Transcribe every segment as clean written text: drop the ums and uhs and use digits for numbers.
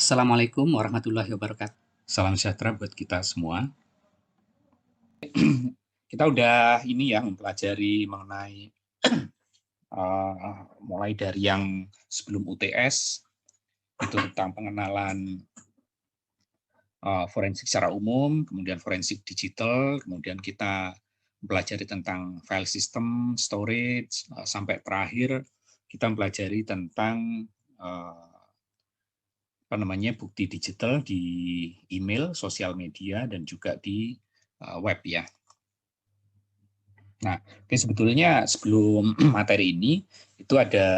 Assalamualaikum warahmatullahi wabarakatuh. Salam sejahtera buat kita semua. Kita udah ini ya mempelajari mengenai mulai dari yang sebelum UTS itu tentang pengenalan forensik secara umum, kemudian forensik digital, kemudian kita mempelajari tentang file system, storage, sampai terakhir kita mempelajari tentang bukti digital di email, sosial media, dan juga di web ya. Nah, sebetulnya sebelum materi ini itu ada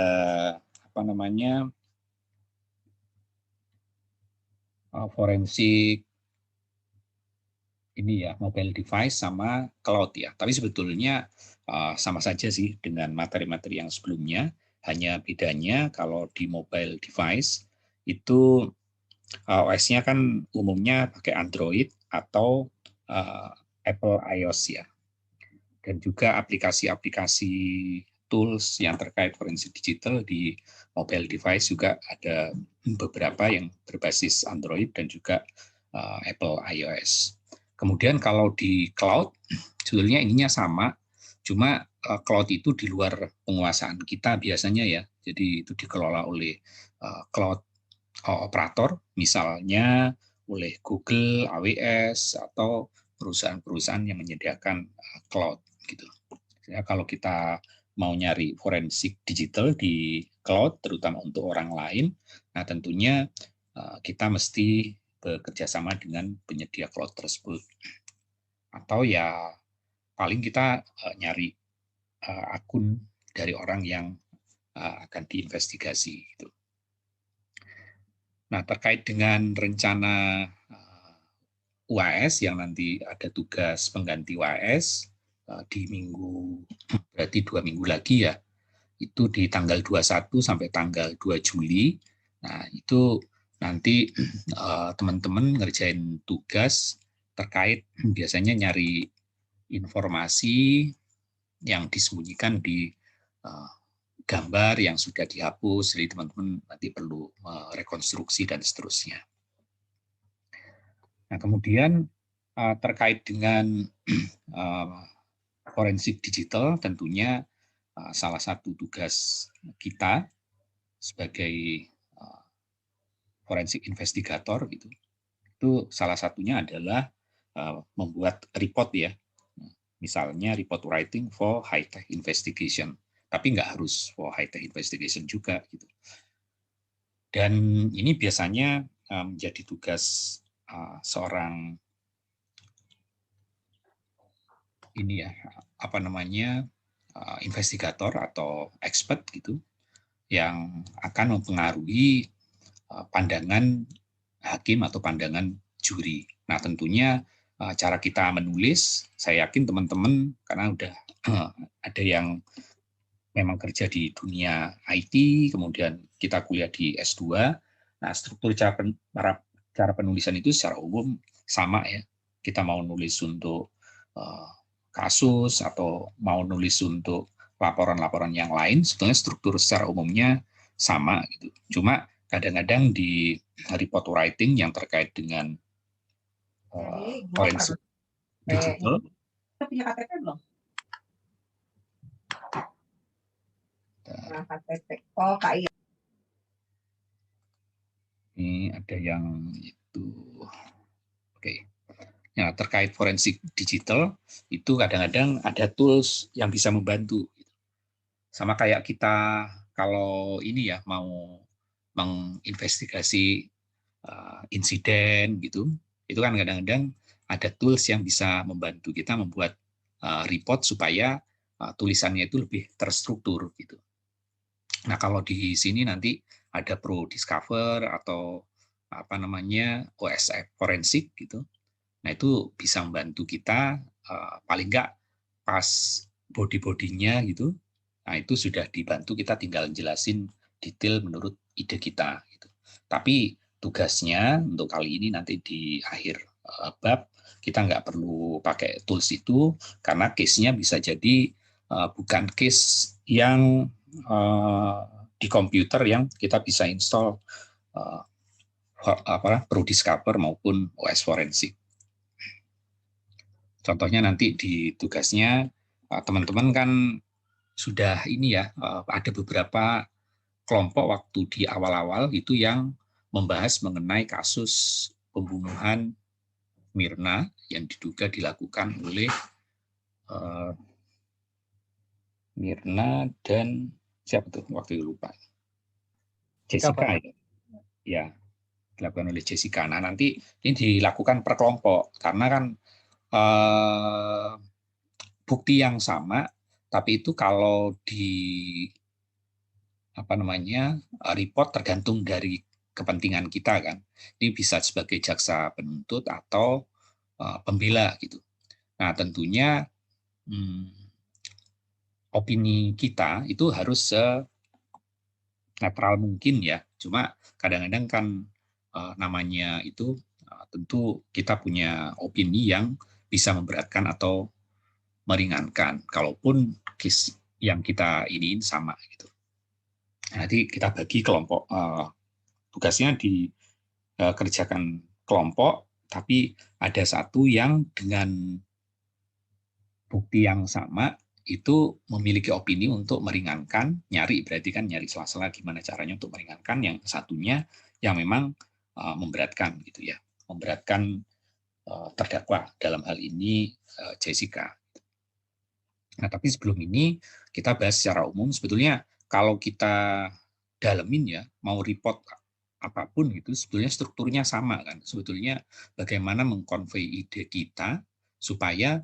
forensik ini ya, mobile device sama cloud ya. Tapi sebetulnya sama saja sih dengan materi-materi yang sebelumnya. Hanya bedanya kalau di mobile device itu OS-nya kan umumnya pakai Android atau Apple iOS ya. Dan juga aplikasi-aplikasi tools yang terkait forensik digital di mobile device juga ada beberapa yang berbasis Android dan juga Apple iOS. Kemudian kalau di cloud, sebetulnya ininya sama, cuma cloud itu di luar penguasaan kita biasanya ya. Jadi itu dikelola oleh cloud operator, misalnya oleh Google, AWS, atau perusahaan-perusahaan yang menyediakan cloud. Gitu. Ya, kalau kita mau nyari forensik digital di cloud, terutama untuk orang lain, nah tentunya kita mesti bekerja sama dengan penyedia cloud tersebut. Atau ya paling kita nyari akun dari orang yang akan diinvestigasi. Gitu. Nah, terkait dengan rencana UAS yang nanti ada tugas pengganti UAS di berarti 2 minggu lagi ya, itu di tanggal 21 sampai tanggal 2 Juli. Nah, itu nanti teman-teman ngerjain tugas terkait biasanya nyari informasi yang disembunyikan di gambar yang sudah dihapus, jadi teman-teman nanti perlu rekonstruksi dan seterusnya. Nah, kemudian terkait dengan forensik digital, tentunya salah satu tugas kita sebagai forensik investigator gitu, itu salah satunya adalah membuat report ya, misalnya report writing for high tech investigation, tapi nggak harus for high tech investigation juga gitu. Dan ini biasanya menjadi tugas seorang ini ya investigator atau expert gitu yang akan mempengaruhi pandangan hakim atau pandangan juri. Nah, tentunya cara kita menulis, saya yakin teman-teman karena udah ada yang memang kerja di dunia IT, kemudian kita kuliah di S2. Nah, struktur cara penulisan itu secara umum sama ya. Kita mau nulis untuk kasus atau mau nulis untuk laporan-laporan yang lain, sebetulnya struktur secara umumnya sama gitu. Cuma kadang-kadang di report writing yang terkait dengan forensik digital. Punya KTP belum? Nah, KTP. Oh, Kak, iya. Ini ada yang itu. Oke. Ya, terkait forensik digital itu kadang-kadang ada tools yang bisa membantu. Sama kayak kita kalau ini ya mau menginvestigasi insiden gitu, itu kan kadang-kadang ada tools yang bisa membantu kita membuat report supaya tulisannya itu lebih terstruktur gitu. Nah, kalau di sini nanti ada Pro Discover atau OSF forensik gitu. Nah, itu bisa membantu kita paling nggak pas body-bodinya gitu. Nah, itu sudah dibantu, kita tinggal jelasin detail menurut ide kita gitu. Tapi tugasnya untuk kali ini nanti di akhir bab kita nggak perlu pakai tools itu karena case-nya bisa jadi bukan case yang di komputer yang kita bisa install ProDiscover maupun OS forensik. Contohnya nanti di tugasnya teman-teman kan sudah ini ya, ada beberapa kelompok waktu di awal-awal itu yang membahas mengenai kasus pembunuhan Mirna yang diduga dilakukan oleh Mirna dan siapa tuh waktu itu lupa. Jessica ya. Ya, dilakukan oleh Jessica. Nah, nanti ini dilakukan per kelompok karena kan bukti yang sama, tapi itu kalau di report tergantung dari kepentingan kita kan. Ini bisa sebagai jaksa penuntut atau pembela gitu. Nah, tentunya opini kita itu harus netral mungkin ya. Cuma kadang-kadang kan namanya itu tentu kita punya opini yang bisa memberatkan atau meringankan. Kalaupun yang kita iniin sama gitu. Nanti kita bagi kelompok, tugasnya dikerjakan kelompok, tapi ada satu yang dengan bukti yang sama itu memiliki opini untuk meringankan, nyari berarti kan nyari sela-sela gimana caranya untuk meringankan, yang satunya yang memang memberatkan gitu ya, memberatkan terdakwa dalam hal ini Jessica. Nah, tapi sebelum ini kita bahas secara umum sebetulnya kalau kita dalemin ya, mau report apapun itu sebetulnya strukturnya sama kan. Sebetulnya bagaimana mengkonvey ide kita supaya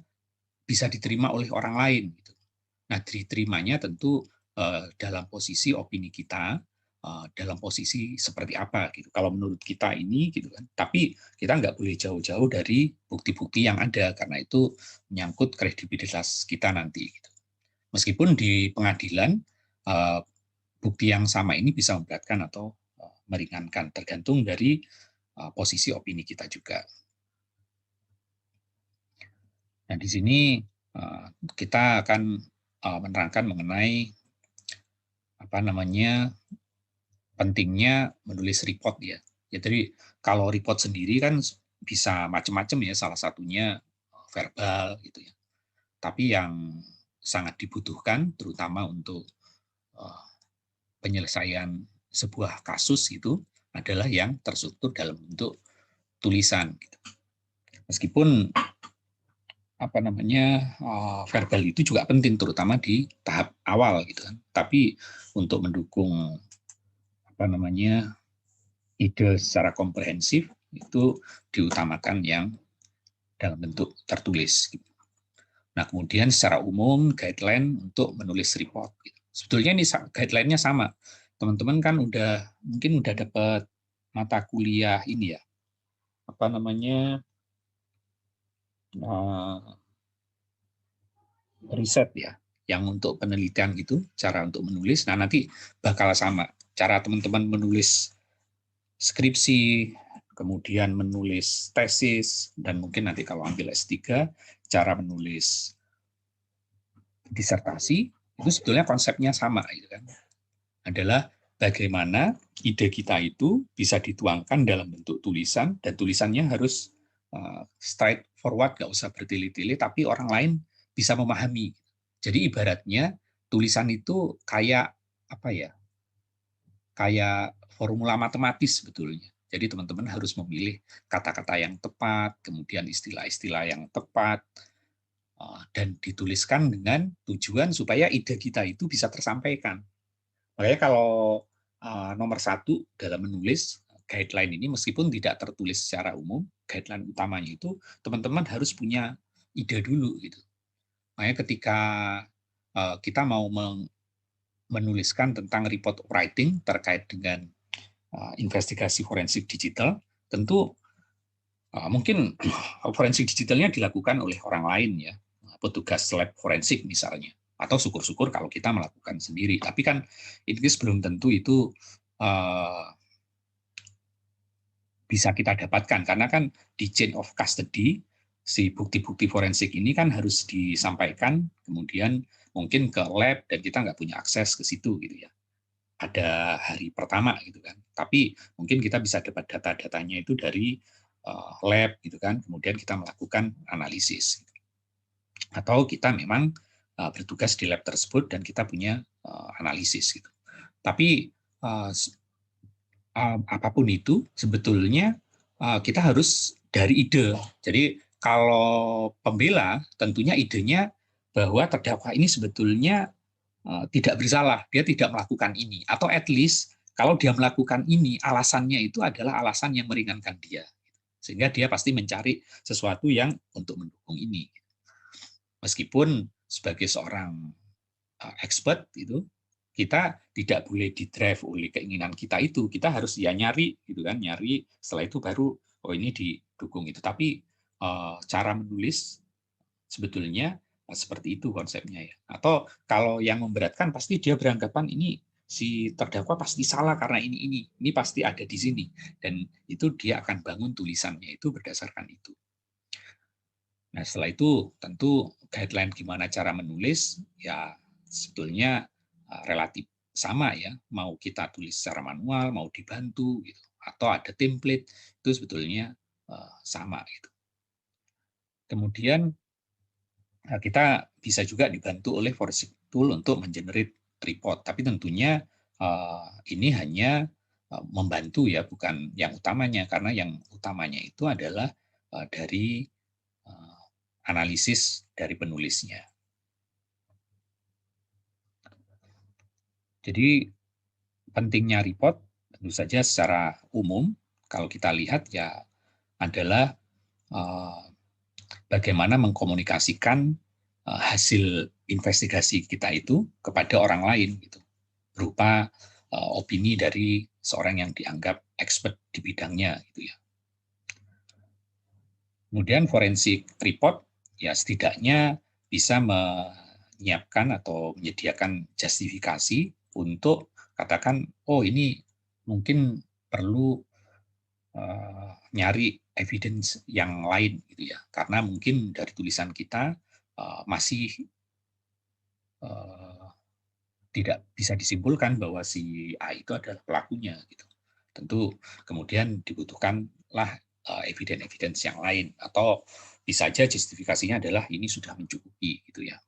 bisa diterima oleh orang lain gitu. Nah, diterimanya tentu dalam posisi opini kita, dalam posisi seperti apa gitu. Kalau menurut kita ini gitu kan. Tapi kita nggak boleh jauh-jauh dari bukti-bukti yang ada karena itu menyangkut kredibilitas kita nanti gitu. Meskipun di pengadilan bukti yang sama ini bisa memberatkan atau meringankan tergantung dari posisi opini kita juga. Nah, di sini kita akan menerangkan mengenai pentingnya menulis report ya. Jadi kalau report sendiri kan bisa macam-macam ya, salah satunya verbal gitu ya. Tapi yang sangat dibutuhkan terutama untuk penyelesaian sebuah kasus itu adalah yang terstruktur dalam bentuk tulisan. Meskipun verbal itu juga penting terutama di tahap awal gitu kan. Tapi untuk mendukung ide secara komprehensif itu diutamakan yang dalam bentuk tertulis. Nah, kemudian secara umum guideline untuk menulis report. Sebetulnya ini guideline-nya sama. Teman-teman kan mungkin udah dapat mata kuliah ini ya, riset ya, yang untuk penelitian gitu, cara untuk menulis. Nah, nanti bakal sama. Cara teman-teman menulis skripsi, kemudian menulis tesis, dan mungkin nanti kalau ambil S3, cara menulis disertasi, itu sebetulnya konsepnya sama. Gitu kan. Adalah bagaimana ide kita itu bisa dituangkan dalam bentuk tulisan, dan tulisannya harus straight forward, nggak usah bertele-tele, tapi orang lain bisa memahami. Jadi ibaratnya tulisan itu kayak kayak formula matematis sebetulnya. Jadi teman-teman harus memilih kata-kata yang tepat, kemudian istilah-istilah yang tepat, dan dituliskan dengan tujuan supaya ide kita itu bisa tersampaikan. Makanya kalau nomor satu dalam menulis guideline ini, meskipun tidak tertulis secara umum, guideline utamanya itu teman-teman harus punya ide dulu gitu. Makanya ketika kita mau menuliskan tentang report writing terkait dengan investigasi forensik digital, tentu mungkin forensik digitalnya dilakukan oleh orang lain ya, petugas lab forensik misalnya, atau syukur-syukur kalau kita melakukan sendiri. Tapi kan itu belum tentu itu bisa kita dapatkan, karena kan di chain of custody si bukti-bukti forensik ini kan harus disampaikan kemudian mungkin ke lab dan kita nggak punya akses ke situ gitu ya. pada hari pertama gitu kan. Tapi mungkin kita bisa dapat data-datanya itu dari lab gitu kan. Kemudian kita melakukan analisis. Atau kita memang bertugas di lab tersebut dan kita punya analisis gitu. Tapi apapun itu sebetulnya kita harus dari ide. Jadi kalau pembela tentunya idenya bahwa terdakwa ini sebetulnya tidak bersalah, dia tidak melakukan ini, atau at least kalau dia melakukan ini alasannya itu adalah alasan yang meringankan dia, sehingga dia pasti mencari sesuatu yang untuk mendukung ini. Meskipun sebagai seorang expert itu kita tidak boleh didrive oleh keinginan kita itu, kita harus ya nyari gitu kan, nyari setelah itu baru oh ini didukung itu. Tapi cara menulis sebetulnya seperti itu konsepnya ya. Atau kalau yang memberatkan pasti dia beranggapan ini si terdakwa pasti salah karena ini pasti ada di sini, dan itu dia akan bangun tulisannya itu berdasarkan itu. Nah, setelah itu tentu guideline gimana cara menulis ya sebetulnya relatif sama ya, mau kita tulis secara manual, mau dibantu gitu, atau ada template itu sebetulnya sama gitu. Kemudian kita bisa juga dibantu oleh forensic tool untuk mengenerate report, tapi tentunya ini hanya membantu ya, bukan yang utamanya, karena yang utamanya itu adalah dari analisis dari penulisnya. Jadi pentingnya report tentu saja secara umum kalau kita lihat ya adalah bagaimana mengkomunikasikan hasil investigasi kita itu kepada orang lain gitu, berupa opini dari seorang yang dianggap expert di bidangnya gitu ya. Kemudian forensik report ya setidaknya bisa menyiapkan atau menyediakan justifikasi untuk katakan oh ini mungkin perlu nyari evidence yang lain gitu ya, karena mungkin dari tulisan kita masih tidak bisa disimpulkan bahwa si A itu adalah pelakunya gitu. Tentu kemudian dibutuhkanlah evidence yang lain, atau bisa saja justifikasinya adalah ini sudah mencukupi gitu ya.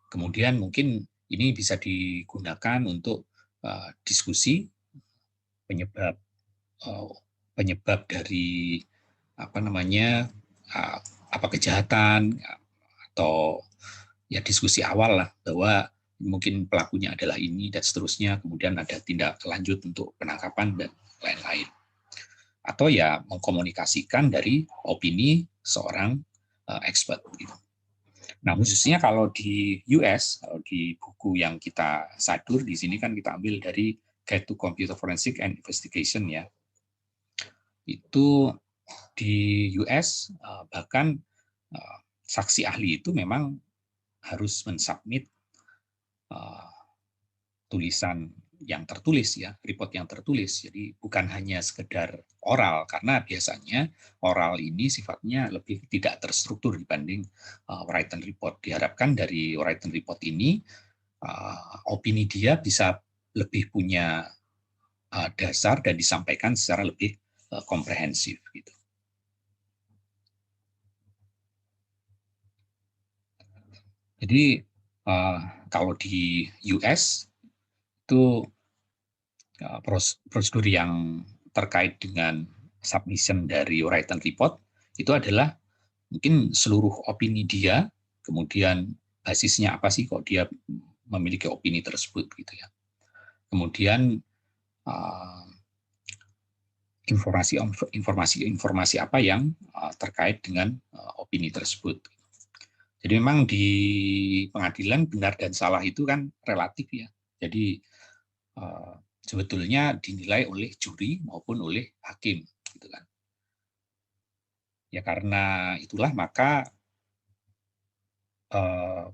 Kemudian mungkin ini bisa digunakan untuk diskusi penyebab penyebab dari apa kejahatan, atau ya diskusi awal lah bahwa mungkin pelakunya adalah ini dan seterusnya, kemudian ada tindak lanjut untuk penangkapan dan lain-lain. Atau ya mengkomunikasikan dari opini seorang expert gitu. Nah, khususnya kalau di US, kalau di buku yang kita sadur di sini kan kita ambil dari Guide to Computer Forensic and Investigation ya. Itu di US bahkan saksi ahli itu memang harus mensubmit tulisan yang tertulis ya, report yang tertulis. Jadi bukan hanya sekedar oral, karena biasanya oral ini sifatnya lebih tidak terstruktur dibanding written report. Diharapkan dari written report ini opini dia bisa lebih punya dasar dan disampaikan secara lebih komprehensif gitu. Jadi kalau di US itu prosedur yang terkait dengan submission dari written report itu adalah mungkin seluruh opini dia, kemudian basisnya apa sih kok dia memiliki opini tersebut gitu ya. Kemudian informasi apa yang terkait dengan opini tersebut. Jadi memang di pengadilan benar dan salah itu kan relatif ya. Jadi sebetulnya dinilai oleh juri maupun oleh hakim gitu kan. Ya karena itulah maka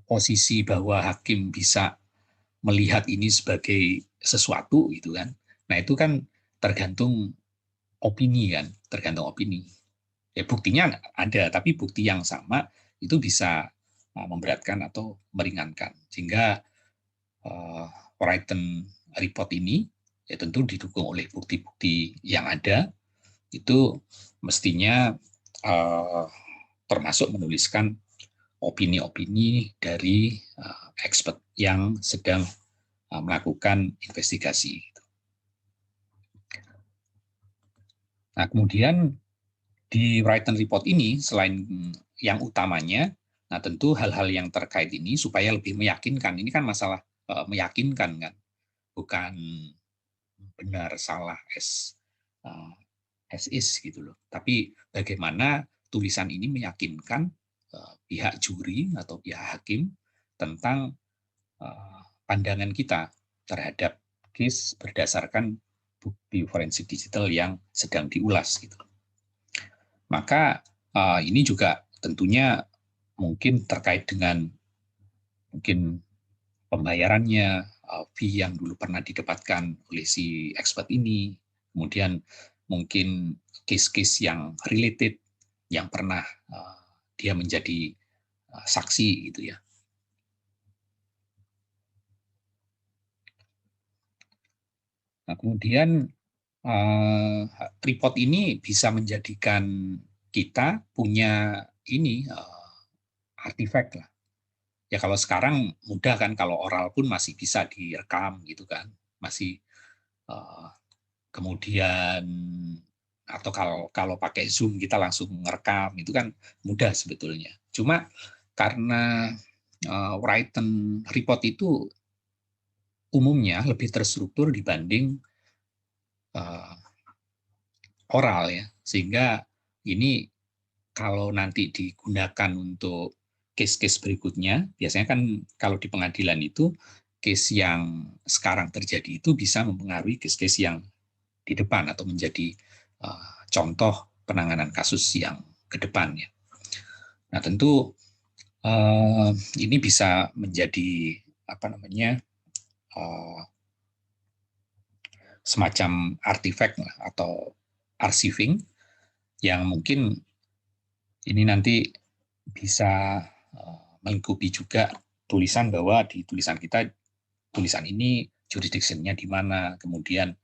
posisi bahwa hakim bisa melihat ini sebagai sesuatu gitu kan. Nah, itu kan tergantung opini kan, tergantung opini. Ya buktinya ada, tapi bukti yang sama itu bisa memberatkan atau meringankan. Sehingga written report ini, ya tentu didukung oleh bukti-bukti yang ada, itu mestinya termasuk menuliskan opini-opini dari expert yang sedang melakukan investigasi. Nah, kemudian di written report ini, selain yang utamanya, nah tentu hal-hal yang terkait ini supaya lebih meyakinkan. Ini kan masalah meyakinkan kan, bukan benar salah as is gitu loh. Tapi bagaimana tulisan ini meyakinkan pihak juri atau pihak hakim tentang pandangan kita terhadap case berdasarkan bukti forensik digital yang sedang diulas gitu. Maka ini juga tentunya mungkin terkait dengan mungkin pembayarannya, fee yang dulu pernah didapatkan oleh si expert ini, kemudian mungkin case-case yang related yang pernah dia menjadi saksi gitu ya. Nah, kemudian report ini bisa menjadikan kita punya ini artifact lah. Ya kalau sekarang mudah kan, kalau oral pun masih bisa direkam gitu kan, masih kemudian atau kalau pakai Zoom kita langsung merekam itu kan mudah sebetulnya. Cuma karena written report itu umumnya lebih terstruktur dibanding oral ya, sehingga ini kalau nanti digunakan untuk case-case berikutnya, biasanya kan kalau di pengadilan itu case yang sekarang terjadi itu bisa mempengaruhi case-case yang di depan atau menjadi contoh penanganan kasus yang ke depannya. Nah, tentu ini bisa menjadi semacam artifact atau archiving yang mungkin ini nanti bisa melingkupi juga tulisan bahwa di tulisan kita, tulisan ini jurisdiction-nya di mana, kemudian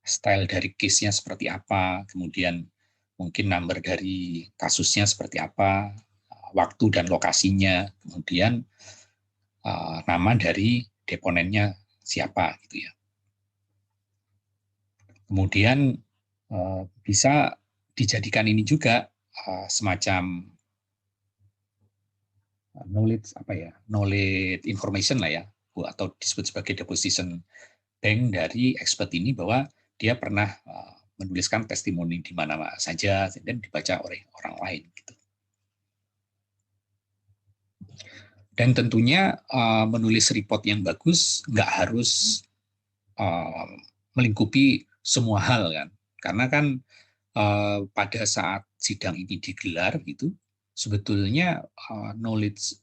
style dari case-nya seperti apa, kemudian mungkin number dari kasusnya seperti apa, waktu dan lokasinya, kemudian nama dari deponennya siapa gitu ya. Kemudian bisa dijadikan ini juga semacam knowledge information lah ya, atau disebut sebagai deposition bank dari expert ini, bahwa dia pernah menuliskan testimoni di mana saja dan dibaca oleh orang lain gitu. Dan tentunya menulis report yang bagus nggak harus melingkupi semua hal kan, karena kan pada saat sidang ini digelar gitu, sebetulnya knowledge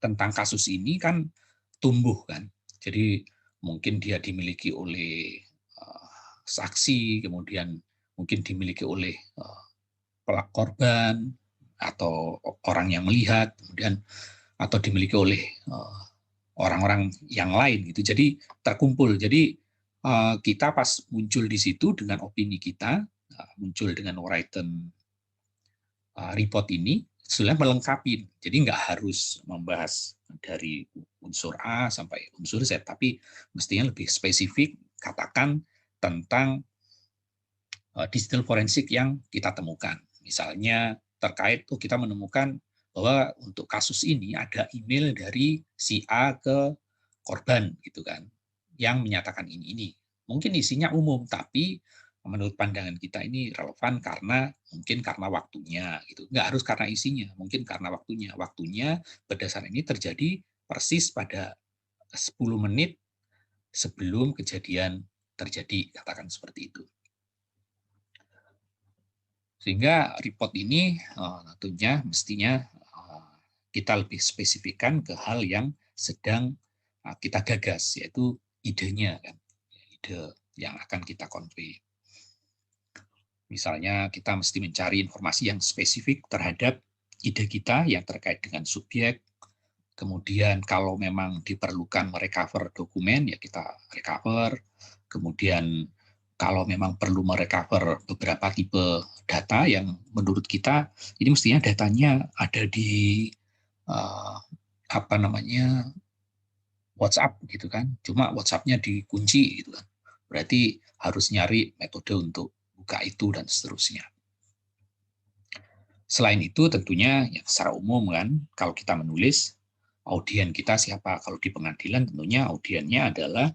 tentang kasus ini kan tumbuh kan. Jadi mungkin dia dimiliki oleh saksi, kemudian mungkin dimiliki oleh pelaku korban atau orang yang melihat, kemudian atau dimiliki oleh orang-orang yang lain gitu. Jadi terkumpul. Jadi kita pas muncul di situ dengan opini kita, muncul dengan written report ini, sebenarnya melengkapi. Jadi nggak harus membahas dari unsur A sampai unsur Z, tapi mestinya lebih spesifik katakan tentang digital forensik yang kita temukan. Misalnya terkait kita menemukan bahwa untuk kasus ini ada email dari si A ke korban gitu kan, yang menyatakan ini. Mungkin isinya umum, tapi menurut pandangan kita ini relevan karena mungkin karena waktunya gitu. Nggak harus karena isinya, mungkin karena waktunya. Waktunya berdasarkan ini terjadi persis pada 10 menit sebelum kejadian terjadi, katakan seperti itu. Sehingga report ini tentunya mestinya kita lebih spesifikkan ke hal yang sedang kita gagas, yaitu idenya kan, ide yang akan kita convey. Misalnya kita mesti mencari informasi yang spesifik terhadap ide kita yang terkait dengan subjek, Kemudian kalau memang diperlukan merecover dokumen, ya kita recover. Kemudian kalau memang perlu merecover beberapa tipe data yang menurut kita ini mestinya datanya ada di apa namanya WhatsApp gitu kan, cuma WhatsApp-nya dikunci gitu kan. Berarti harus nyari metode untuk buka itu dan seterusnya. Selain itu tentunya yang secara umum kan, kalau kita menulis, audien kita siapa? Kalau di pengadilan tentunya audiennya adalah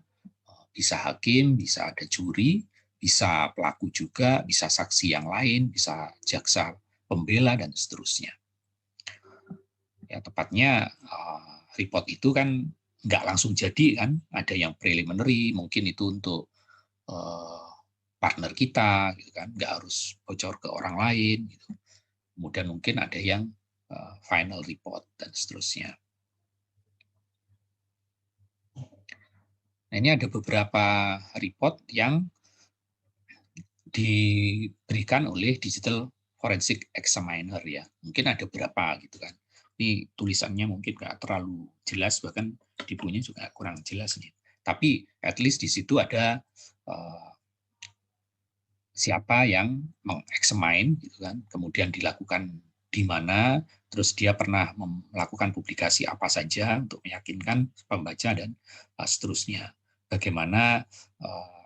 bisa hakim, bisa ada juri, bisa pelaku juga, bisa saksi yang lain, bisa jaksa pembela, dan seterusnya. Ya, tepatnya report itu kan nggak langsung jadi kan, ada yang preliminary, mungkin itu untuk partner kita, gitu kan, nggak harus bocor ke orang lain, gitu. Kemudian mungkin ada yang final report dan seterusnya. Nah, ini ada beberapa report yang diberikan oleh Digital Forensic Examiner ya. Mungkin ada berapa gitu kan. Ini tulisannya mungkin nggak terlalu jelas, bahkan di bukunya juga kurang jelas nih. Tapi at least di situ ada siapa yang mengexamine gitu kan, kemudian dilakukan di mana, terus dia pernah melakukan publikasi apa saja untuk meyakinkan pembaca dan seterusnya. Bagaimana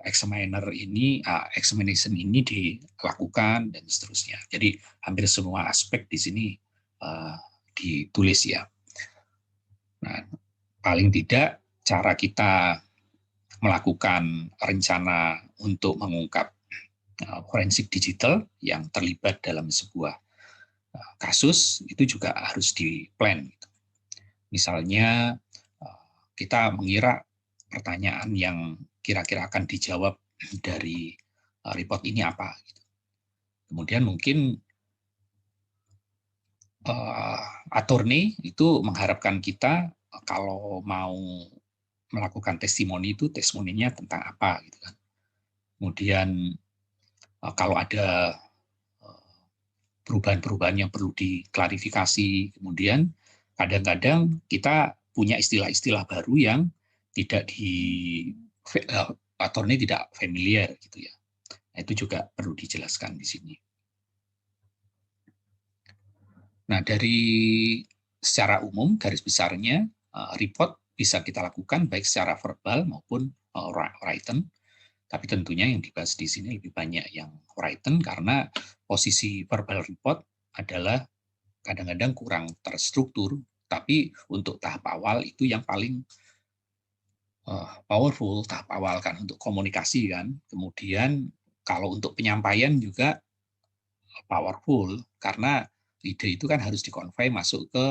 examiner ini, examination ini dilakukan dan seterusnya. Jadi hampir semua aspek di sini ditulis ya. Nah, paling tidak cara kita melakukan rencana untuk mengungkap forensik digital yang terlibat dalam sebuah kasus itu juga harus di-plan. Misalnya kita mengira pertanyaan yang kira-kira akan dijawab dari report ini apa. Kemudian mungkin attorney itu mengharapkan kita kalau mau melakukan testimoni itu testimoninya tentang apa gitu kan. Kemudian kalau ada perubahan-perubahan yang perlu diklarifikasi. Kemudian kadang-kadang kita punya istilah-istilah baru yang tidak attorney tidak familiar gitu ya. Nah, itu juga perlu dijelaskan di sini. Nah, dari secara umum garis besarnya report bisa kita lakukan baik secara verbal maupun written. Tapi tentunya yang dibahas di sini lebih banyak yang written karena posisi verbal report adalah kadang-kadang kurang terstruktur, tapi untuk tahap awal itu yang paling powerful, tahap awal kan untuk komunikasi kan. Kemudian kalau untuk penyampaian juga powerful karena ide itu kan harus dikonvey masuk ke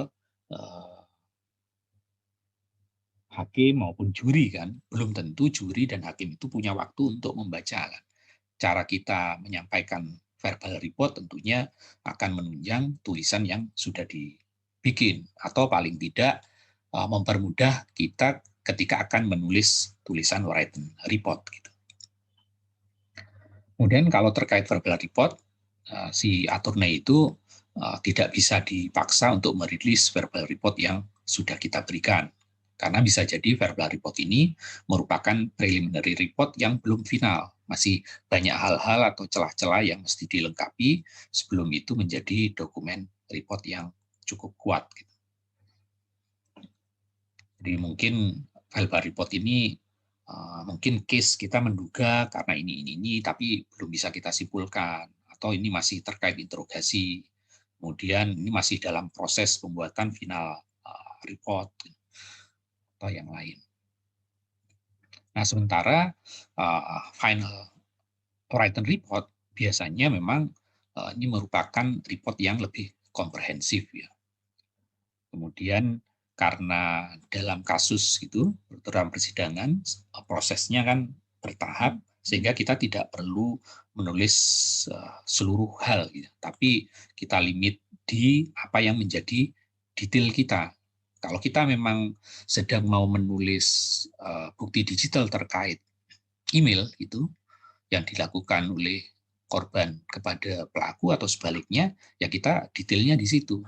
hakim maupun juri kan. Belum tentu juri dan hakim itu punya waktu untuk membaca kan. Cara kita menyampaikan verbal report tentunya akan menunjang tulisan yang sudah dibikin atau paling tidak mempermudah kita ketika akan menulis tulisan written report gitu. Kemudian kalau terkait verbal report, si attorney itu tidak bisa dipaksa untuk merilis verbal report yang sudah kita berikan. Karena bisa jadi verbal report ini merupakan preliminary report yang belum final. Masih banyak hal-hal atau celah-celah yang mesti dilengkapi sebelum itu menjadi dokumen report yang cukup kuat. Jadi mungkin verbal report ini mungkin case kita menduga karena ini, tapi belum bisa kita simpulkan. Atau ini masih terkait interogasi. Kemudian ini masih dalam proses pembuatan final report atau yang lain. Nah, sementara final written report biasanya memang ini merupakan report yang lebih komprehensif ya. Kemudian karena dalam kasus itu dalam persidangan prosesnya kan bertahap sehingga kita tidak perlu menulis seluruh hal gitu. Tapi kita limit di apa yang menjadi detail kita. Kalau kita memang sedang mau menulis bukti digital terkait email itu yang dilakukan oleh korban kepada pelaku atau sebaliknya, ya kita detailnya di situ.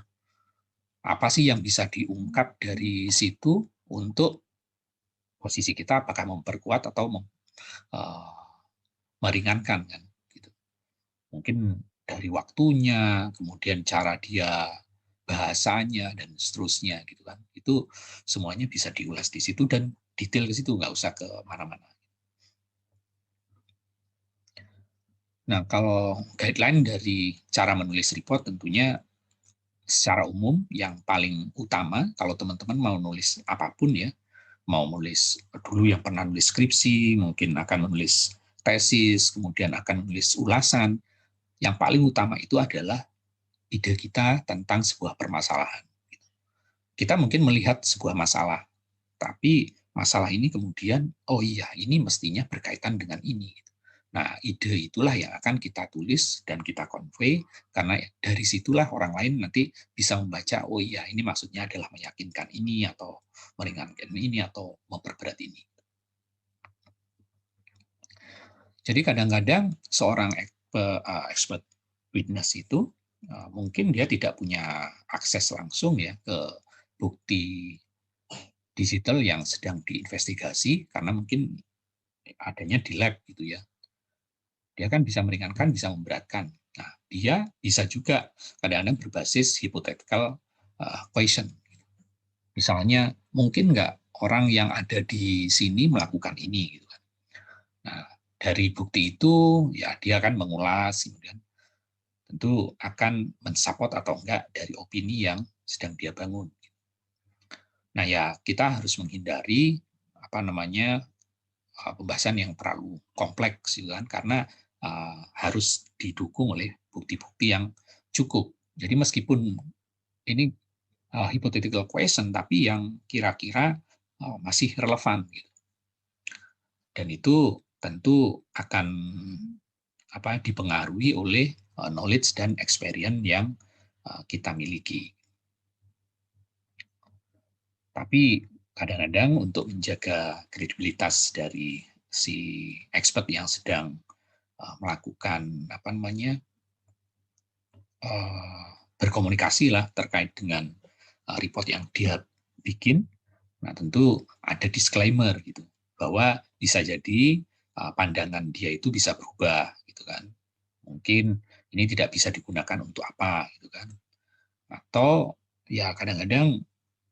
apa sih yang bisa diungkap dari situ untuk posisi kita apakah memperkuat atau meringankan kan gitu. Mungkin dari waktunya, kemudian cara dia bahasanya dan seterusnya gitu kan. Itu semuanya bisa diulas di situ dan detail ke situ, nggak usah ke mana-mana. Nah, kalau guideline dari cara menulis report tentunya secara umum yang paling utama kalau teman-teman mau nulis apapun ya, mau nulis dulu yang pernah nulis skripsi, mungkin akan menulis tesis, kemudian akan menulis ulasan, yang paling utama itu adalah ide kita tentang sebuah permasalahan. Kita mungkin melihat sebuah masalah, tapi masalah ini kemudian, oh iya, ini mestinya berkaitan dengan ini. Nah, ide itulah yang akan kita tulis dan kita convey, karena dari situlah orang lain nanti bisa membaca, oh iya, ini maksudnya adalah meyakinkan ini, atau meringankan ini, atau memperberat ini. Jadi kadang-kadang seorang expert witness itu mungkin dia tidak punya akses langsung ya ke bukti digital yang sedang diinvestigasi karena mungkin adanya di lab gitu ya. Dia kan bisa meringankan, bisa memberatkan. Nah, dia bisa juga kadang-kadang berbasis hypothetical question. Misalnya, mungkin nggak orang yang ada di sini melakukan ini gitu kan. Nah, dari bukti itu ya dia akan mengulas, kemudian tentu akan mensupport atau enggak dari opini yang sedang dia bangun. Nah ya kita harus menghindari apa namanya pembahasan yang terlalu kompleks gitu kan, karena harus didukung oleh bukti-bukti yang cukup. Jadi meskipun ini hypothetical question tapi yang kira-kira masih relevan gitu. Dan itu tentu akan dipengaruhi oleh knowledge dan experience yang kita miliki. Tapi kadang-kadang untuk menjaga kredibilitas dari si expert yang sedang melakukan berkomunikasi lah terkait dengan report yang dia bikin, nah tentu ada disclaimer gitu bahwa bisa jadi pandangan dia itu bisa berubah gitu kan. Mungkin ini tidak bisa digunakan untuk apa gitu kan. Atau ya kadang-kadang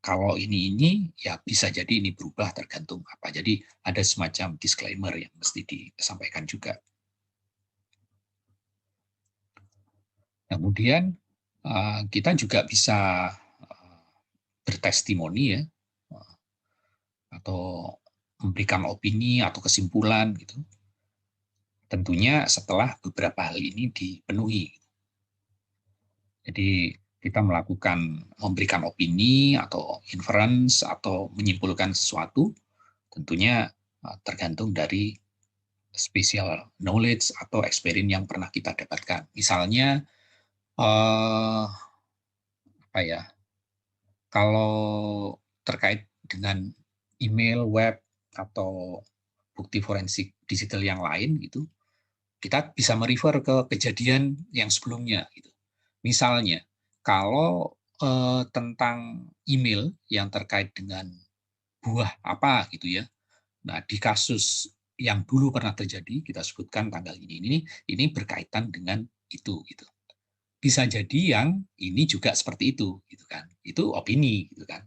kalau ini ya bisa jadi ini berubah tergantung apa. Jadi ada semacam disclaimer yang mesti disampaikan juga. Kemudian kita juga bisa bertestimoni ya, atau memberikan opini atau kesimpulan gitu. Tentunya setelah beberapa hal ini dipenuhi. Jadi kita memberikan opini atau inference atau menyimpulkan sesuatu, tentunya tergantung dari special knowledge atau experience yang pernah kita dapatkan. Misalnya, apa ya, kalau terkait dengan email, web, atau bukti forensik digital yang lain gitu, kita bisa merefer ke kejadian yang sebelumnya gitu. Misalnya, kalau tentang email yang terkait dengan buah apa gitu ya. Nah, di kasus yang dulu pernah terjadi, kita sebutkan tanggal ini berkaitan dengan itu gitu. Bisa jadi yang ini juga seperti itu gitu kan. Itu opini gitu kan.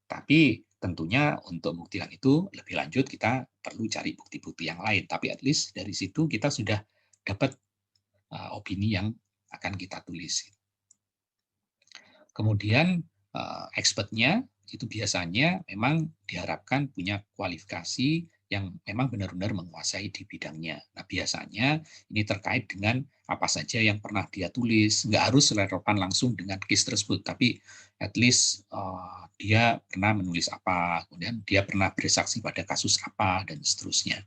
Tapi tentunya untuk buktikan itu lebih lanjut kita perlu cari bukti-bukti yang lain. Tapi at least dari situ kita sudah dapat opini yang akan kita tulis. Kemudian expertnya itu biasanya memang diharapkan punya kualifikasi yang memang benar-benar menguasai di bidangnya. Nah, biasanya ini terkait dengan apa saja yang pernah dia tulis. Nggak harus relevan langsung dengan case tersebut, tapi at least dia pernah menulis apa, kemudian dia pernah bersaksi pada kasus apa, dan seterusnya.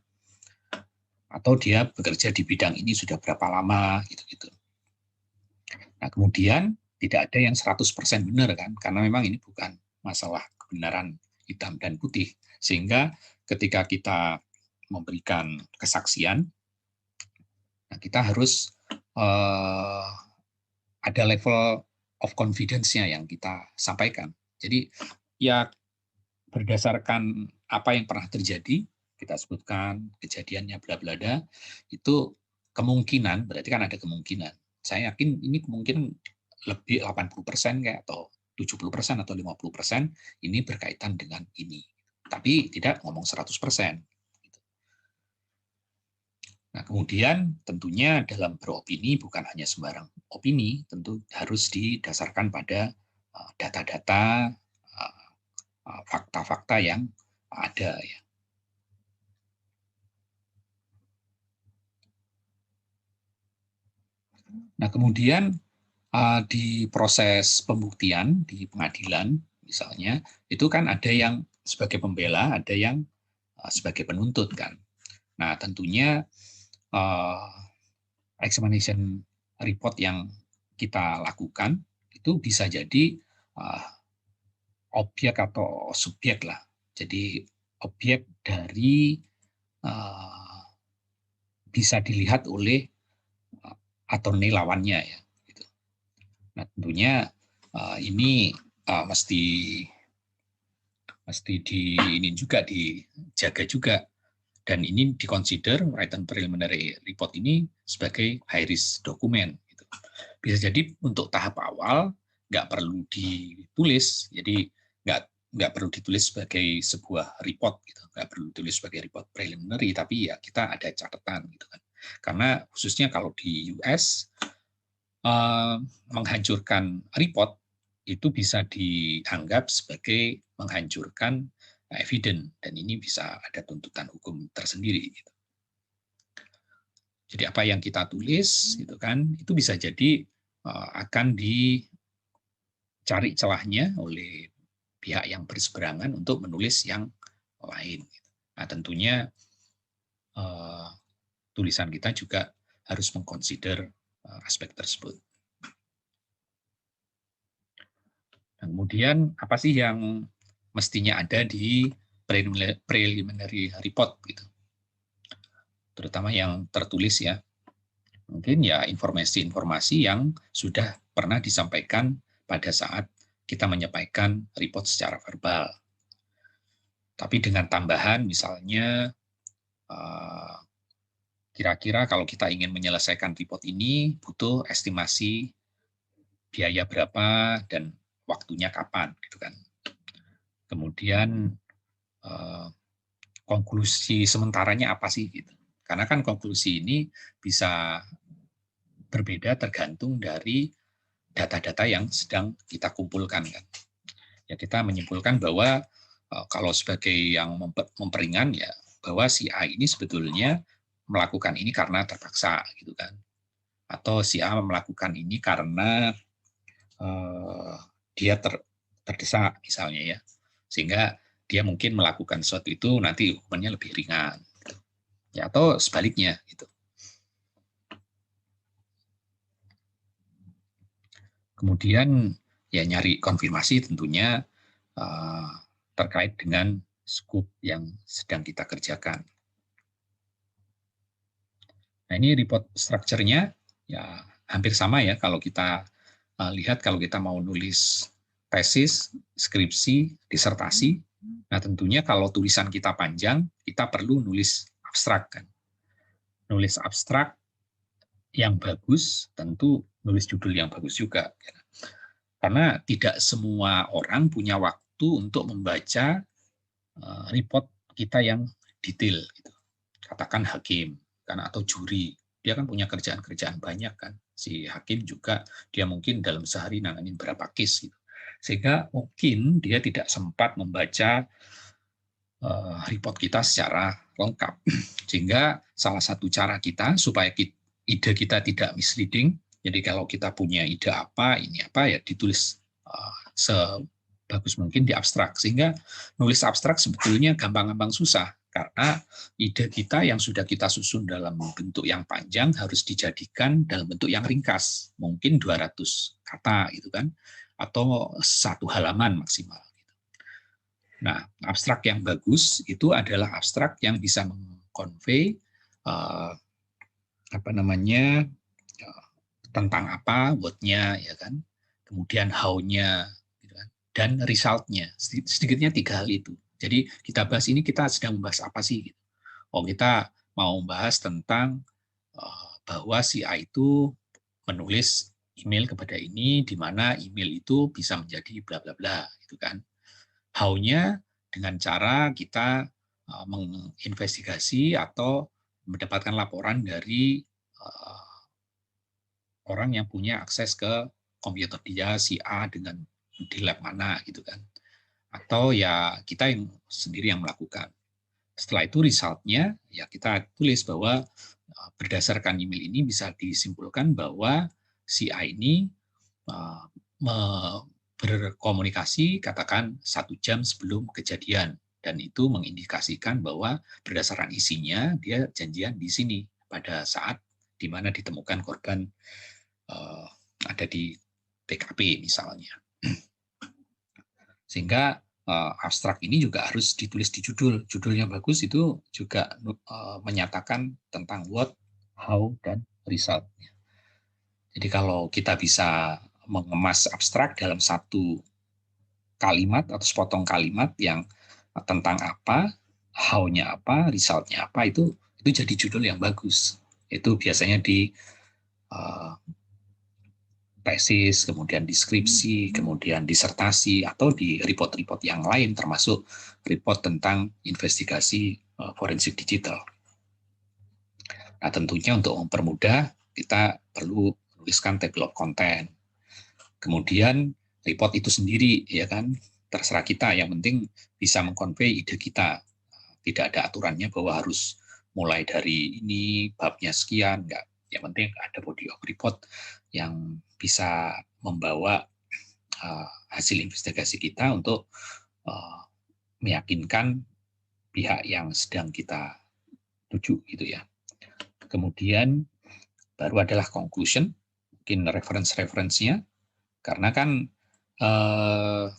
Atau dia bekerja di bidang ini sudah berapa lama, gitu-gitu. Nah, kemudian tidak ada yang 100% benar kan, karena memang ini bukan masalah kebenaran hitam dan putih. Sehingga ketika kita memberikan kesaksian, nah kita harus ada level of confidence-nya yang kita sampaikan. Jadi ya berdasarkan apa yang pernah terjadi, kita sebutkan kejadiannya bla bla bla, itu kemungkinan, berarti kan ada kemungkinan. Saya yakin ini kemungkinan lebih 80% kayak, atau 70% atau 50% ini berkaitan dengan ini. Tapi tidak ngomong 100%. Nah, kemudian tentunya dalam beropini bukan hanya sembarang opini, tentu harus didasarkan pada data-data, fakta-fakta yang ada ya. Nah, kemudian di proses pembuktian di pengadilan misalnya, itu kan ada yang sebagai pembela, ada yang sebagai penuntut kan. Nah, tentunya examination report yang kita lakukan itu bisa jadi objek atau subjek lah. Jadi objek dari bisa dilihat oleh attorney lawannya ya. Gitu. Nah, tentunya ini mesti ini juga dijaga juga, dan ini diconsider written preliminary report ini sebagai high risk dokumen. Gitu. Bisa jadi untuk tahap awal nggak perlu ditulis, jadi nggak perlu ditulis sebagai sebuah report, gitu. Nggak perlu ditulis sebagai report preliminary, tapi ya kita ada catatan gitu kan. Karena khususnya kalau di US menghancurkan report itu bisa dianggap sebagai menghancurkan evidence, dan ini bisa ada tuntutan hukum tersendiri. Gitu. Jadi apa yang kita tulis, gitu kan, itu bisa jadi akan dicari celahnya oleh pihak yang berseberangan untuk menulis yang lain. Nah, tentunya tulisan kita juga harus mengconsider aspek tersebut. Kemudian apa sih yang mestinya ada di preliminary report gitu. Terutama yang tertulis ya. Mungkin ya informasi-informasi yang sudah pernah disampaikan pada saat kita menyampaikan report secara verbal. Tapi dengan tambahan misalnya kira-kira kalau kita ingin menyelesaikan report ini butuh estimasi biaya berapa dan waktunya kapan gitu kan. Kemudian konklusi sementaranya apa sih gitu. Karena kan konklusi ini bisa berbeda tergantung dari data-data yang sedang kita kumpulkan kan. Ya kita menyimpulkan bahwa kalau sebagai yang memperingan ya bahwa si A ini sebetulnya melakukan ini karena terpaksa gitu kan. Atau si A melakukan ini karena dia terdesak misalnya ya. Sehingga dia mungkin melakukan sesuatu itu nanti hukumannya lebih ringan. Ya, atau sebaliknya gitu. Kemudian ya nyari konfirmasi tentunya terkait dengan scope yang sedang kita kerjakan. Nah, ini report structure-nya ya hampir sama ya kalau kita lihat kalau kita mau nulis tesis, skripsi, disertasi. Nah, tentunya kalau tulisan kita panjang, kita perlu nulis abstrak kan. Nulis abstrak yang bagus, tentu nulis judul yang bagus juga. Karena tidak semua orang punya waktu untuk membaca report kita yang detail. Gitu. Katakan hakim kan, atau juri. Dia kan punya kerjaan-kerjaan banyak kan. Si hakim juga, dia mungkin dalam sehari nanganin berapa case. Gitu. Sehingga mungkin dia tidak sempat membaca report kita secara lengkap. Sehingga salah satu cara kita supaya ide kita tidak misleading, jadi kalau kita punya ide apa, ini apa ya ditulis sebagus mungkin di abstrak. Sehingga nulis abstrak sebetulnya gampang-gampang susah karena ide kita yang sudah kita susun dalam bentuk yang panjang harus dijadikan dalam bentuk yang ringkas, mungkin 200 kata gitu kan, atau 1 halaman maksimal. Nah, abstrak yang bagus itu adalah abstrak yang bisa mengkonvey tentang apa word-nya ya kan, kemudian how-nya, gitu kan, dan result-nya. Sedikitnya 3 hal itu. Jadi kita bahas ini, kita sedang membahas apa sih? Gitu. Oh, kita mau membahas tentang bahwa si A itu menulis email kepada ini, di mana email itu bisa menjadi bla bla bla, gitu kan. How-nya dengan cara kita menginvestigasi atau mendapatkan laporan dari orang yang punya akses ke komputer dia, si A, dengan di lab mana, gitu kan. Atau ya kita yang sendiri yang melakukan. Setelah itu result-nya, ya kita tulis bahwa berdasarkan email ini bisa disimpulkan bahwa si A ini berkomunikasi katakan 1 jam sebelum kejadian, dan itu mengindikasikan bahwa berdasarkan isinya dia janjian di sini pada saat di mana ditemukan korban ada di TKP misalnya. Sehingga abstrak ini juga harus ditulis di judul. Judulnya bagus itu juga menyatakan tentang what, how, dan result. Jadi kalau kita bisa mengemas abstrak dalam satu kalimat atau sepotong kalimat yang tentang apa, how-nya apa, result-nya apa, itu jadi judul yang bagus. Itu biasanya di tesis, kemudian deskripsi, kemudian disertasi, atau di report-report yang lain, termasuk report tentang investigasi forensik digital. Nah, tentunya untuk mempermudah, kita perlu menuliskan table of content. Kemudian report itu sendiri, ya kan, terserah kita. Yang penting bisa mengkonvey ide kita. Tidak ada aturannya bahwa harus mulai dari ini, babnya sekian, enggak. Yang penting ada body of report yang bisa membawa hasil investigasi kita untuk meyakinkan pihak yang sedang kita tuju, gitu ya. Kemudian baru adalah conclusion, mungkin reference-reference-nya, karena kan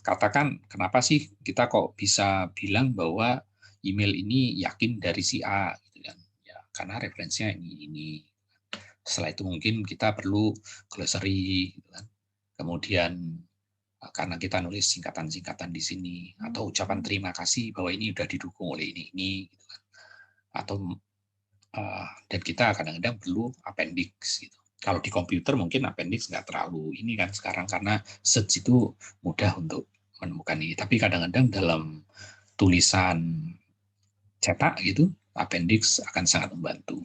katakan kenapa sih kita kok bisa bilang bahwa email ini yakin dari si A, gitu kan? Ya, karena referensinya ini. Setelah itu mungkin kita perlu glossary, gitu kan? Kemudian karena kita nulis singkatan-singkatan di sini, atau ucapan terima kasih bahwa ini sudah didukung oleh ini, gitu kan? Atau dan kita kadang-kadang perlu appendix, gitu. Kalau di komputer mungkin appendix nggak terlalu ini kan sekarang, karena search itu mudah untuk menemukan ini. Tapi kadang-kadang dalam tulisan cetak gitu, appendix akan sangat membantu.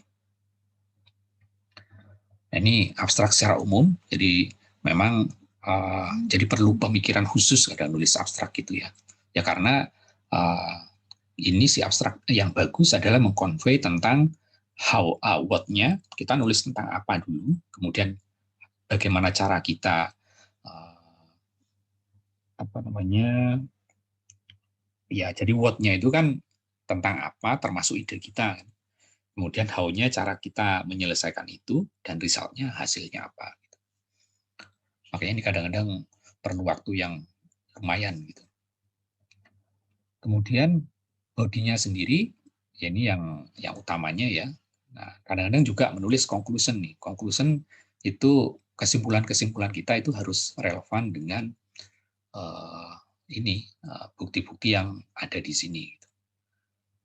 Nah, ini abstrak secara umum, jadi memang jadi perlu pemikiran khusus kadang nulis abstrak gitu ya. Ya karena ini si abstrak yang bagus adalah mengkonvey tentang how, what-nya, kita nulis tentang apa dulu, kemudian bagaimana cara kita ya, jadi what-nya itu kan tentang apa, termasuk ide kita. Kemudian how-nya cara kita menyelesaikan itu, dan result-nya hasilnya apa. Makanya ini kadang-kadang perlu waktu yang lumayan gitu. Kemudian body-nya sendiri, ya ini yang utamanya ya. Nah, kadang-kadang juga menulis conclusion nih. Conclusion itu kesimpulan-kesimpulan kita itu harus relevan dengan bukti-bukti yang ada di sini.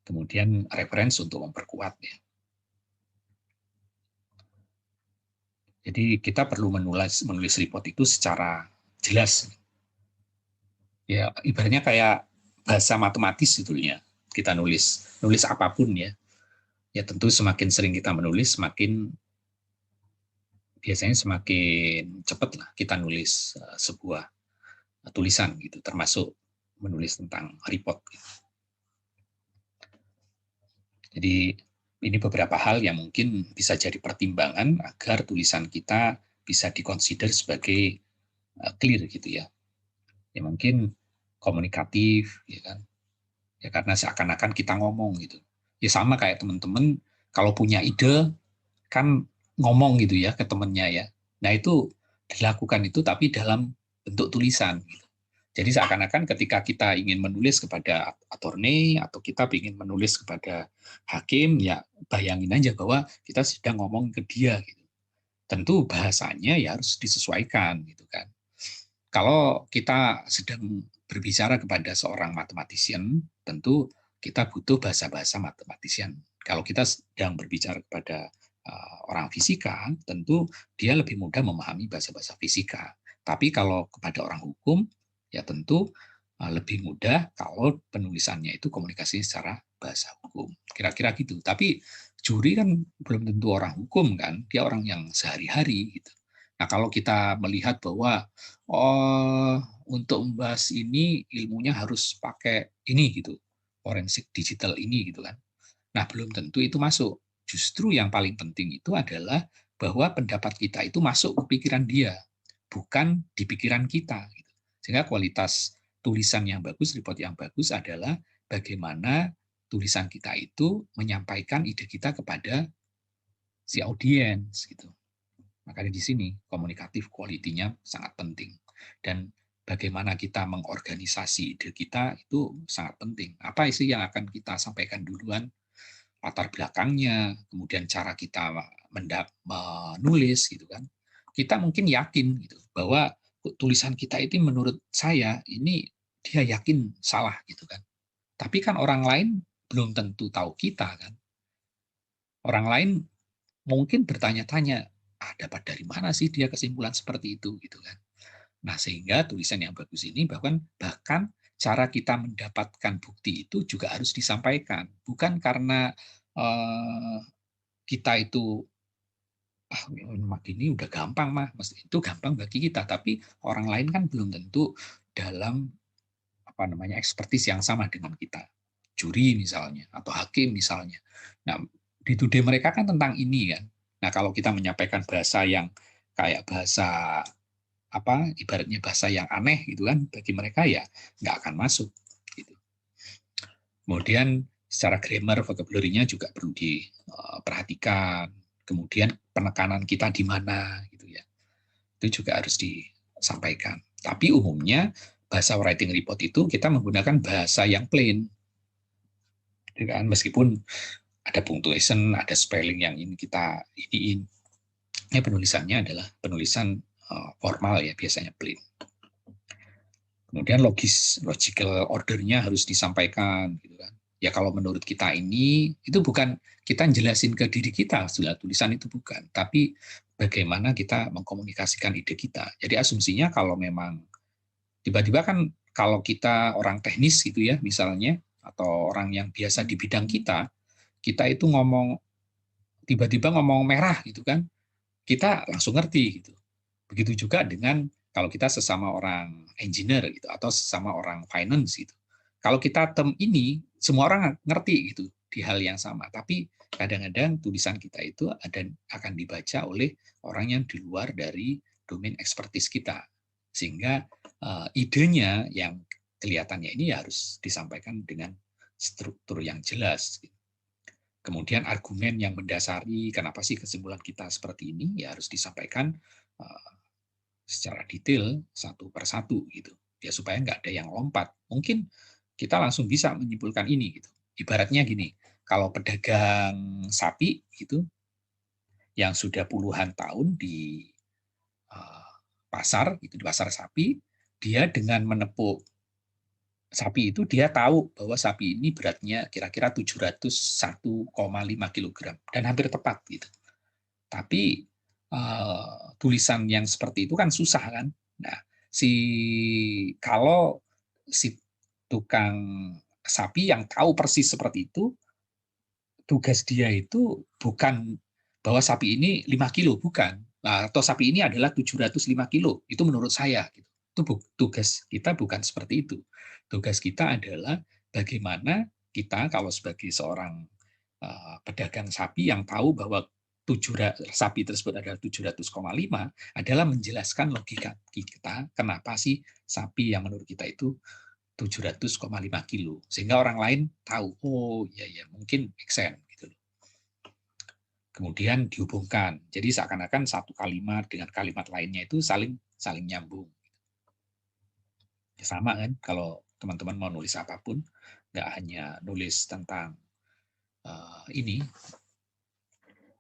Kemudian reference untuk memperkuat ya. Jadi kita perlu menulis report itu secara jelas. Ya, ibaratnya kayak bahasa matematis sebetulnya. Kita nulis apapun ya. Ya tentu semakin sering kita menulis, biasanya semakin cepat lah kita nulis sebuah tulisan gitu, termasuk menulis tentang report. Jadi ini beberapa hal yang mungkin bisa jadi pertimbangan agar tulisan kita bisa dikonsider sebagai clear gitu ya. Ya mungkin komunikatif, ya kan? Ya karena seakan-akan kita ngomong gitu. Ya sama kayak teman-teman kalau punya ide kan ngomong gitu ya ke temennya ya. Nah itu dilakukan itu tapi dalam bentuk tulisan. Gitu. Jadi seakan-akan ketika kita ingin menulis kepada attorney atau kita ingin menulis kepada hakim, ya bayangin aja bahwa kita sedang ngomong ke dia. Gitu. Tentu bahasanya ya harus disesuaikan gitu kan. Kalau kita sedang berbicara kepada seorang mathematician, tentu kita butuh bahasa-bahasa mathematician. Kalau kita sedang berbicara kepada orang fisika, tentu dia lebih mudah memahami bahasa-bahasa fisika. Tapi kalau kepada orang hukum, ya tentu lebih mudah kalau penulisannya itu komunikasi secara bahasa hukum. Kira-kira gitu. Tapi juri kan belum tentu orang hukum kan, dia orang yang sehari-hari gitu. Nah, kalau kita melihat bahwa oh, untuk membahas ini ilmunya harus pakai ini gitu, forensik digital ini gitu kan. Nah, belum tentu itu masuk. Justru yang paling penting itu adalah bahwa pendapat kita itu masuk ke pikiran dia, bukan di pikiran kita. Gitu. Sehingga kualitas tulisan yang bagus, report yang bagus adalah bagaimana tulisan kita itu menyampaikan ide kita kepada si audiens gitu. Makanya di sini komunikatif quality-nya sangat penting. Dan bagaimana kita mengorganisasi ide kita itu sangat penting. Apa sih yang akan kita sampaikan duluan, latar belakangnya, kemudian cara kita menulis gitu kan. Kita mungkin yakin gitu bahwa tulisan kita itu menurut saya ini dia yakin salah gitu kan. Tapi kan orang lain belum tentu tahu kita kan. Orang lain mungkin bertanya-tanya, dapat dari mana sih dia kesimpulan seperti itu gitu kan. Nah, sehingga tulisan yang bagus ini bahkan cara kita mendapatkan bukti itu juga harus disampaikan. Bukan karena kita itu ini udah gampang mah, itu gampang bagi kita, tapi orang lain kan belum tentu dalam apa namanya ekspertis yang sama dengan kita. Juri misalnya atau hakim misalnya. Nah, dituduh mereka kan tentang ini kan. Nah, kalau kita menyampaikan bahasa yang kayak bahasa apa ibaratnya bahasa yang aneh gitu kan bagi mereka ya nggak akan masuk gitu. Kemudian secara grammar vocabulary-nya juga perlu diperhatikan. Kemudian penekanan kita di mana gitu ya. Itu juga harus disampaikan. Tapi umumnya bahasa writing report itu kita menggunakan bahasa yang plain. Gitu kan? Meskipun ada punctuation, ada spelling yang ini kita iniin. Ya, penulisannya adalah penulisan formal ya biasanya plain. Kemudian logical ordernya harus disampaikan gitu kan. Ya kalau menurut kita ini itu bukan kita jelasin ke diri kita sudah tulisan itu bukan, tapi bagaimana kita mengkomunikasikan ide kita. Jadi asumsinya kalau memang tiba-tiba kan kalau kita orang teknis gitu ya misalnya atau orang yang biasa di bidang kita itu ngomong tiba-tiba ngomong merah gitu kan, kita langsung ngerti gitu. Begitu juga dengan kalau kita sesama orang engineer gitu atau sesama orang finance gitu. Kalau kita term ini semua orang ngerti gitu di hal yang sama, tapi kadang-kadang tulisan kita itu akan dibaca oleh orang yang di luar dari domain ekspertis kita. Sehingga idenya yang kelihatannya ini harus disampaikan dengan struktur yang jelas. Kemudian argumen yang mendasari kenapa sih kesimpulan kita seperti ini ya harus disampaikan secara detail satu per satu gitu ya supaya nggak ada yang lompat. Mungkin kita langsung bisa menyimpulkan ini gitu. Ibaratnya gini, kalau pedagang sapi gitu yang sudah puluhan tahun di pasar gitu di pasar sapi, dia dengan menepuk sapi itu dia tahu bahwa sapi ini beratnya kira-kira 701,5 kg dan hampir tepat gitu. Tapi tulisan yang seperti itu kan susah kan. Nah, kalau si tukang sapi yang tahu persis seperti itu, tugas dia itu bukan bahwa sapi ini 5 kilo, bukan. Nah, atau sapi ini adalah 705 kilo, itu menurut saya. Gitu. Itu tugas kita bukan seperti itu. Tugas kita adalah bagaimana kita kalau sebagai seorang pedagang sapi yang tahu bahwa sapi tersebut adalah 700,5 adalah menjelaskan logika kita kenapa sih sapi yang menurut kita itu 700,5 kilo sehingga orang lain tahu oh iya ya mungkin make sense gitu. Kemudian dihubungkan jadi seakan-akan satu kalimat dengan kalimat lainnya itu saling nyambung. Ya, sama kan kalau teman-teman mau nulis apapun nggak hanya nulis tentang ini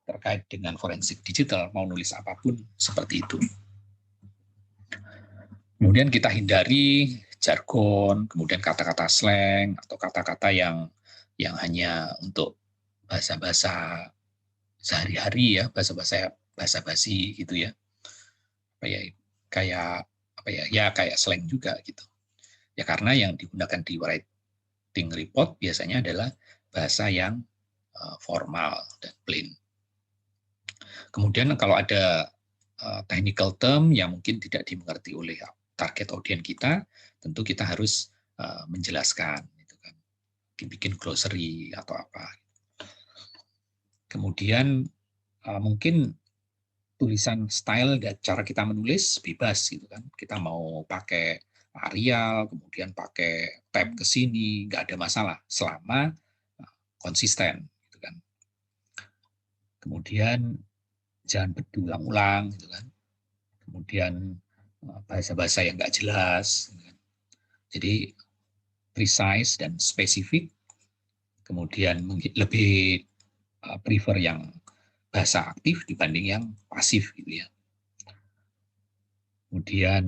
terkait dengan forensik digital, mau nulis apapun seperti itu. Kemudian kita hindari jargon, kemudian kata-kata slang atau kata-kata yang hanya untuk bahasa-bahasa sehari-hari ya, bahasa-bahasa basa-basi gitu ya. Kayak kayak apa ya? Ya kayak slang juga gitu. Ya karena yang digunakan di writing report biasanya adalah bahasa yang formal dan plain. Kemudian kalau ada technical term yang mungkin tidak dimengerti oleh target audiens kita, tentu kita harus menjelaskan, gitu kan, bikin glossary atau apa. Kemudian mungkin tulisan style dan cara kita menulis bebas, gitu kan. Kita mau pakai Arial, kemudian pakai tab ke sini, nggak ada masalah selama konsisten, gitu kan. Kemudian jangan berulang-ulang, gitu kan. Kemudian bahasa-bahasa yang nggak jelas. Jadi precise dan spesifik, kemudian lebih prefer yang bahasa aktif dibanding yang pasif gitu ya. Kemudian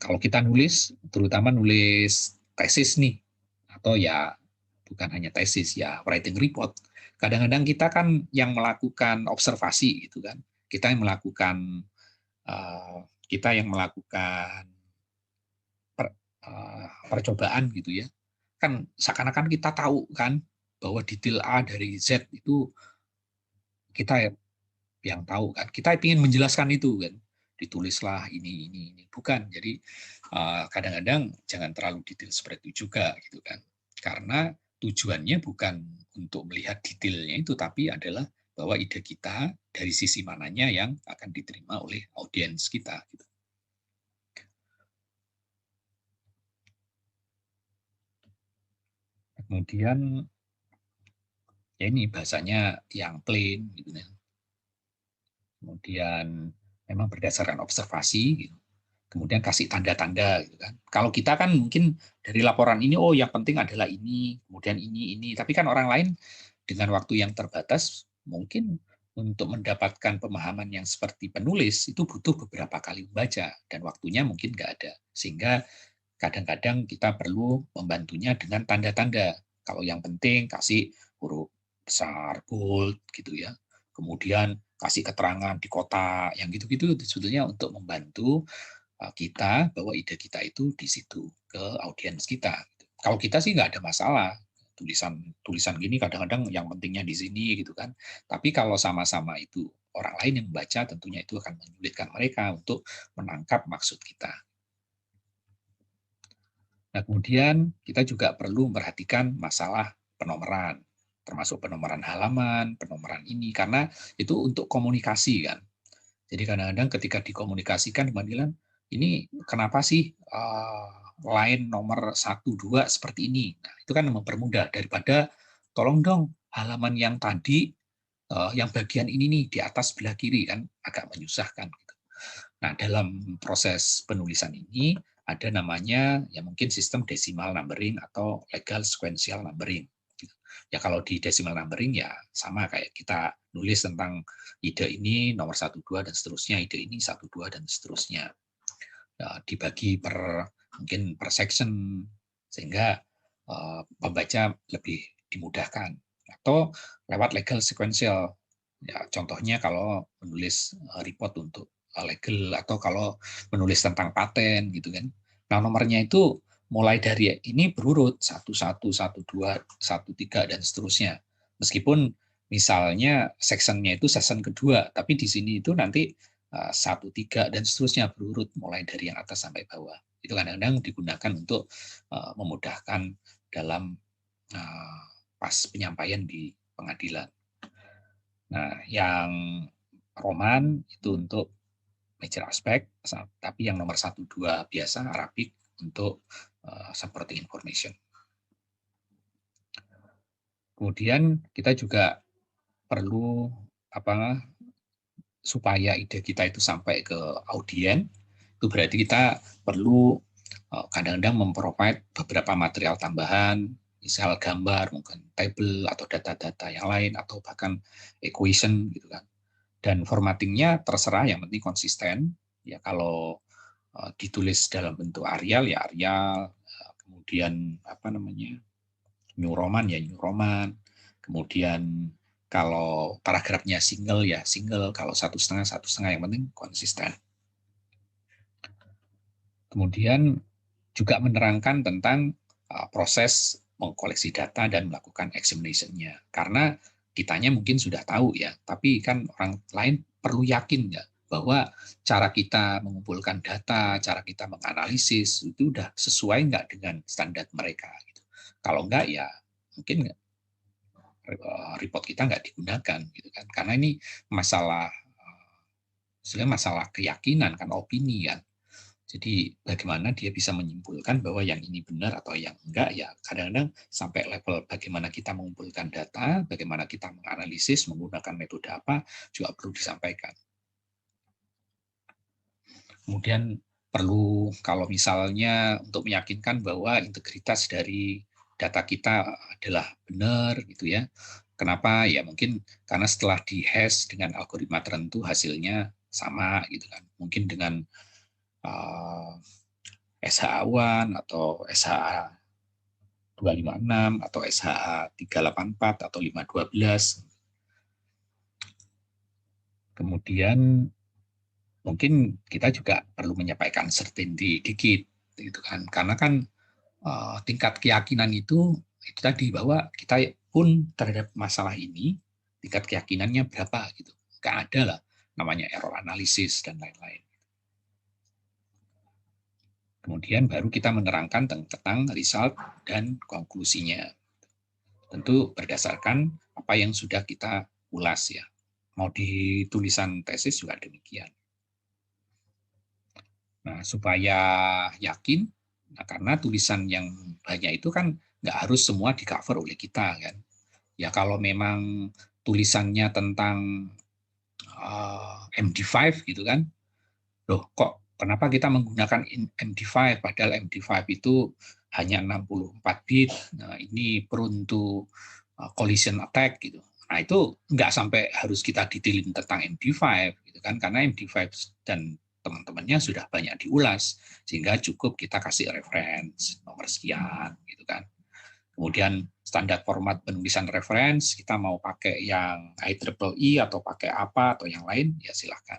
kalau kita nulis, terutama nulis tesis nih, atau ya bukan hanya tesis ya writing report. Kadang-kadang kita kan yang melakukan observasi gitu kan, kita yang melakukan percobaan gitu ya, kan seakan-akan kita tahu kan bahwa detail A dari Z itu kita yang tahu kan, kita ingin menjelaskan itu kan, ditulislah ini bukan. Jadi kadang-kadang jangan terlalu detail seperti itu juga gitu kan, karena tujuannya bukan untuk melihat detailnya itu, tapi adalah bahwa ide kita dari sisi mananya yang akan diterima oleh audiens kita gitu. Kemudian ya ini bahasanya yang plain gitu kan. Kemudian memang berdasarkan observasi gitu. Kemudian kasih tanda-tanda gitu kan. Kalau kita kan mungkin dari laporan ini oh yang penting adalah ini, kemudian ini, tapi kan orang lain dengan waktu yang terbatas mungkin untuk mendapatkan pemahaman yang seperti penulis itu butuh beberapa kali membaca dan waktunya mungkin nggak ada. Sehingga kadang-kadang kita perlu membantunya dengan tanda-tanda. Kalau yang penting kasih huruf besar, bold gitu ya. Kemudian kasih keterangan di kotak, yang gitu-gitu sebetulnya untuk membantu kita bahwa ide kita itu di situ ke audiens kita. Kalau kita sih nggak ada masalah tulisan gini kadang-kadang yang pentingnya di sini gitu kan. Tapi kalau sama-sama itu orang lain yang membaca tentunya itu akan menyulitkan mereka untuk menangkap maksud kita. Nah, kemudian kita juga perlu memperhatikan masalah penomoran, termasuk penomoran halaman, penomoran ini, karena itu untuk komunikasi kan. Jadi kadang-kadang ketika dikomunikasikan, panggilan ini kenapa sih line nomor 1, 2 seperti ini. Nah, itu kan mempermudah daripada tolong dong halaman yang tadi yang bagian ini nih di atas sebelah kiri kan agak menyusahkan. Nah, dalam proses penulisan ini ada namanya ya mungkin sistem decimal numbering atau legal sequential numbering. Ya kalau di decimal numbering ya sama kayak kita nulis tentang ide ini nomor 1, 2 dan seterusnya, ide ini 1, 2 dan seterusnya. Dibagi mungkin per section sehingga pembaca lebih dimudahkan. Atau lewat legal sequential. Ya, contohnya kalau menulis report untuk legal atau kalau menulis tentang paten gitu kan. Nah, nomornya itu mulai dari ini berurut 11, 12, 13 dan seterusnya. Meskipun misalnya sectionnya itu section kedua, tapi di sini itu nanti 1, 3 dan seterusnya berurut mulai dari yang atas sampai bawah. Itu kadang-kadang digunakan untuk memudahkan dalam pas penyampaian di pengadilan. Nah, yang Roman itu untuk major aspek, tapi yang nomor 1, 2 biasa Arabic untuk supporting information. Kemudian kita juga perlu supaya ide kita itu sampai ke audiens, itu berarti kita perlu kadang-kadang memprovide beberapa material tambahan, misal gambar, mungkin table atau data-data yang lain, atau bahkan equation gitu kan. Dan formattingnya terserah, yang penting konsisten. Ya kalau ditulis dalam bentuk Arial ya Arial, kemudian New Roman ya New Roman, kemudian kalau paragrafnya single ya single, kalau 1,5 yang penting konsisten. Kemudian juga menerangkan tentang proses mengkoleksi data dan melakukan examination-nya. Karena kitanya mungkin sudah tahu ya, tapi kan orang lain perlu yakin nggak bahwa cara kita mengumpulkan data, cara kita menganalisis itu udah sesuai nggak dengan standar mereka. Gitu. Kalau nggak ya mungkin report kita nggak digunakan, gitu kan? Karena ini sebenarnya masalah keyakinan kan, opini kan. Jadi bagaimana dia bisa menyimpulkan bahwa yang ini benar atau yang enggak ya kadang-kadang sampai level bagaimana kita mengumpulkan data, bagaimana kita menganalisis menggunakan metode apa juga perlu disampaikan. Kemudian perlu kalau misalnya untuk meyakinkan bahwa integritas dari data kita adalah benar gitu ya. Kenapa? Ya mungkin karena setelah di-hash dengan algoritma tertentu hasilnya sama gitu kan. Mungkin dengan SHA-1 atau SHA-256 atau SHA-384 atau 512. Kemudian mungkin kita juga perlu menyampaikan certainty dikit gitu kan. Karena kan tingkat keyakinan itu tadi bahwa kita pun terhadap masalah ini tingkat keyakinannya berapa gitu. Nggak ada lah namanya error analisis dan lain-lain. Kemudian baru kita menerangkan tentang result dan konklusinya. Tentu berdasarkan apa yang sudah kita ulas ya. Mau di tulisan tesis juga demikian. Nah, supaya yakin, karena tulisan yang banyak itu kan nggak harus semua di cover oleh kita kan. Ya kalau memang tulisannya tentang MD5 gitu kan, loh kok kenapa kita menggunakan MD5 padahal MD5 itu hanya 64 bit. Nah, ini prone to collision attack gitu. Nah, itu nggak sampai harus kita detailin tentang MD5 gitu kan, karena MD5 dan teman-temannya sudah banyak diulas sehingga cukup kita kasih reference nomor sekian gitu kan. Kemudian standar format penulisan reference kita mau pakai yang IEEE atau pakai apa atau yang lain ya silahkan.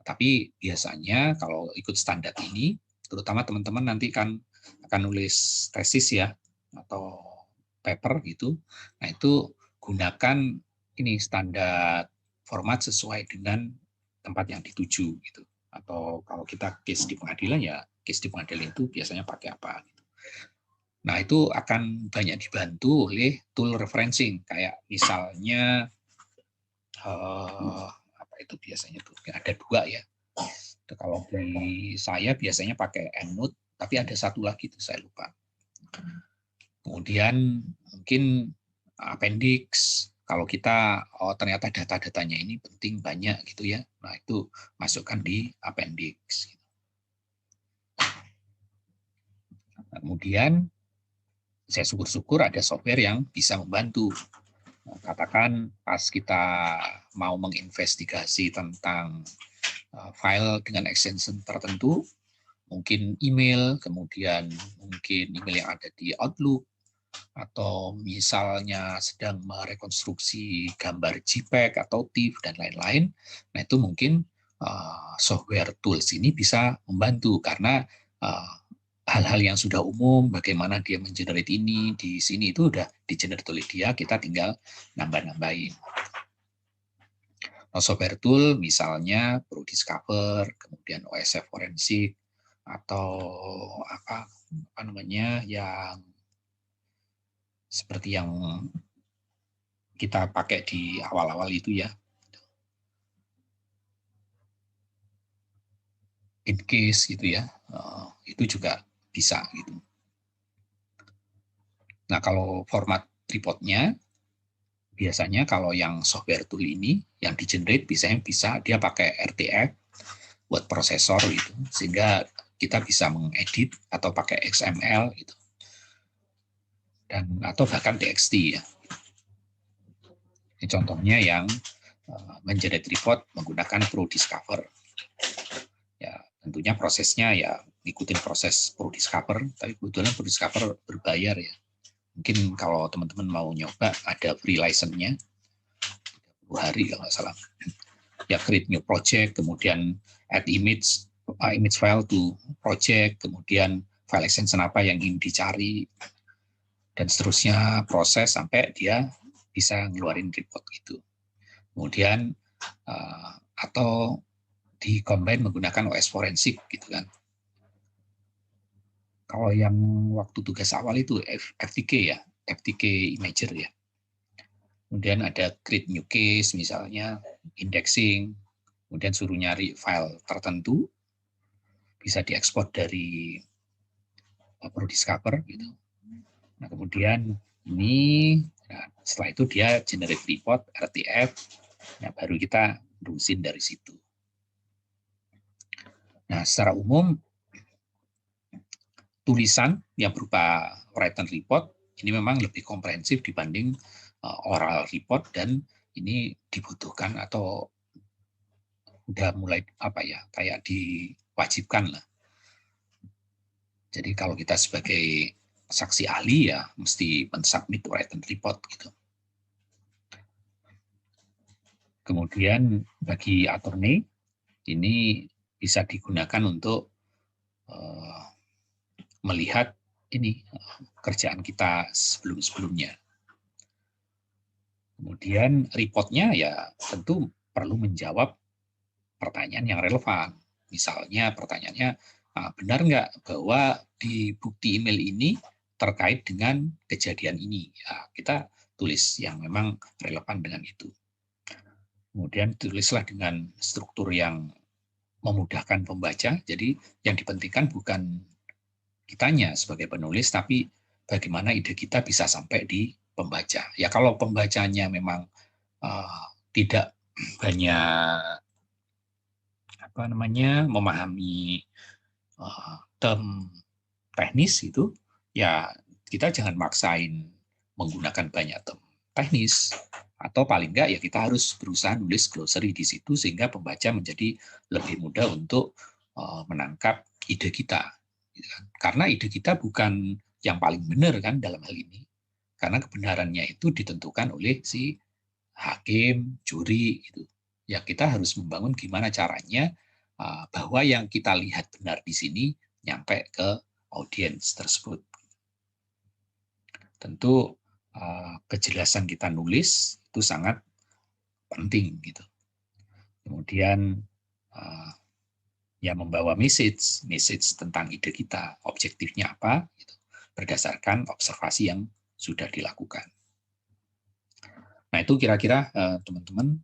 Tapi biasanya kalau ikut standar ini, terutama teman-teman nanti kan akan nulis tesis ya atau paper gitu. Nah, itu gunakan ini standar format sesuai dengan tempat yang dituju gitu. Atau kalau kita case di pengadilan ya case di pengadilan itu biasanya pakai apa gitu. Nah, itu akan banyak dibantu oleh tool referencing kayak misalnya apa itu biasanya tuh ada 2 ya. Kalau di saya biasanya pakai EndNote, tapi ada satu lagi tuh saya lupa. Kemudian mungkin appendix, kalau kita ternyata data-datanya ini penting banyak gitu ya, nah itu masukkan di appendix. Nah, kemudian saya syukur-syukur ada software yang bisa membantu. Nah, katakan pas kita mau menginvestigasi tentang file dengan extension tertentu, mungkin email, kemudian mungkin email yang ada di Outlook, atau misalnya sedang merekonstruksi gambar JPEG atau TIFF dan lain-lain. Nah, itu mungkin software tools ini bisa membantu karena hal-hal yang sudah umum, bagaimana dia mengenerate ini di sini itu udah di-generate oleh dia, kita tinggal nambah-nambahin. Nah, software tool misalnya ProDiscover, kemudian OSF Forensic, atau apa namanya yang seperti yang kita pakai di awal-awal itu ya. In case gitu ya, itu juga bisa gitu. Nah, kalau format reportnya, biasanya kalau yang software tool ini, yang di-generate biasanya bisa dia pakai RTF, word processor gitu, sehingga kita bisa mengedit atau pakai XML gitu. Dan atau bahkan TXT ya. Ini contohnya yang mengenerate report menggunakan ProDiscover. Ya, tentunya prosesnya ya ngikutin proses ProDiscover, tapi kebetulan ProDiscover berbayar ya. Mungkin kalau teman-teman mau nyoba ada free license-nya 30 hari kalau nggak salah. Ya create new project, kemudian add image file to project, kemudian file extension apa yang ingin dicari, dan seterusnya proses sampai dia bisa ngeluarin report itu. Kemudian atau di-combine menggunakan OS forensik gitu kan. Kalau yang waktu tugas awal itu FTK ya, FTK Imager ya. Kemudian ada create new case misalnya, indexing, kemudian suruh nyari file tertentu, bisa diekspor dari ProDiscover gitu. Nah, kemudian ini, nah, setelah itu dia generate report, RTF, nah baru kita terusin dari situ. Nah, secara umum, tulisan yang berupa written report ini memang lebih komprehensif dibanding oral report, dan ini dibutuhkan atau udah mulai apa ya, kayak diwajibkan lah. Jadi kalau kita sebagai saksi ahli ya mesti mensubmit written report gitu. Kemudian bagi attorney ini bisa digunakan untuk melihat ini kerjaan kita sebelum-sebelumnya. Kemudian reportnya ya tentu perlu menjawab pertanyaan yang relevan. Misalnya pertanyaannya, benar nggak bahwa di bukti email ini terkait dengan kejadian ini? Ya, kita tulis yang memang relevan dengan itu. Kemudian tulislah dengan struktur yang memudahkan pembaca. Jadi yang dipentingkan bukan kitanya sebagai penulis, tapi bagaimana ide kita bisa sampai di pembaca. Ya kalau pembacanya memang tidak banyak memahami term teknis itu, ya kita jangan maksain menggunakan banyak term teknis, atau paling enggak ya kita harus berusaha nulis glossary di situ sehingga pembaca menjadi lebih mudah untuk menangkap ide kita. Karena ide kita bukan yang paling benar kan dalam hal ini. Karena kebenarannya itu ditentukan oleh si hakim, juri gitu. Ya kita harus membangun gimana caranya bahwa yang kita lihat benar di sini nyampe ke audiens tersebut. Tentu kejelasan kita nulis itu sangat penting gitu. Kemudian ya membawa message tentang ide kita, objektifnya apa gitu, berdasarkan observasi yang sudah dilakukan. Nah, itu kira-kira teman-teman